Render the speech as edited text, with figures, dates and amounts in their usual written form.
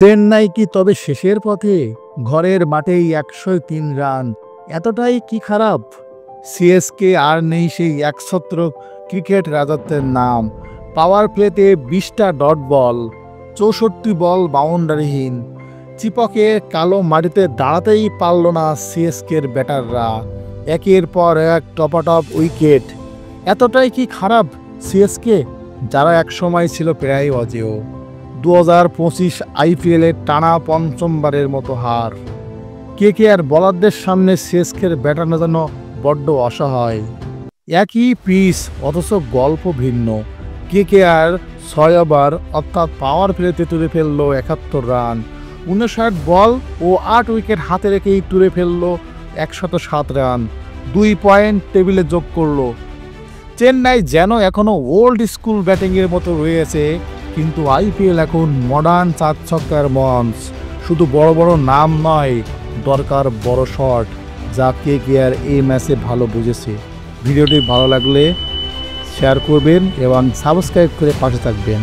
চেন্নাই কি তবে শেষের পথে? ঘরের মাঠেই ১০৩ রান, এতটাই কি খারাপ? সিএসকে আর নেই সেই একছত্র ক্রিকেট রাজত্বের নাম। পাওয়ার প্লেতে ২০টা ডট বল, ৬৪ বল বাউন্ডারিহীন। চিপকে কালো মাটিতে দাঁড়াতেই পারল না সিএসকের ব্যাটাররা। একের পর এক টপাটপ উইকেট। এতটাই কি খারাপ সিএসকে, যারা একসময় ছিল প্রায় অজেয়? ২০২৫ আইপিএলের টানা পঞ্চমবারের মতো হার। কেকেআর বোলারদের সামনে সিএসকের ব্যাটাররা যেন বড্ড অসহায়। একই পিচ অথচ গল্প ভিন্ন। কেকেআর ৬ ওভার অর্থাৎ পাওয়ার প্লেতে তুলে ফেলল ৭১ রান, ৫৯ বল ও ৮ উইকেট হাতে রেখেই তুলে ফেলল ১০৭ রান, ২ পয়েন্ট টেবিলে যোগ করল। চেন্নাই যেন এখনও ওল্ড স্কুল ব্যাটিংয়ের মতো রয়েছে, কিন্তু আইপিএল এখন মডার্ন চার ছক্কার মঞ্চ। শুধু বড় বড় নাম নয়, দরকার বড় শট, যা কেকেআর এই ম্যাচে ভালো বুঝেছে। ভিডিওটি ভালো লাগলে শেয়ার করবেন এবং সাবস্ক্রাইব করে পাশে থাকবেন।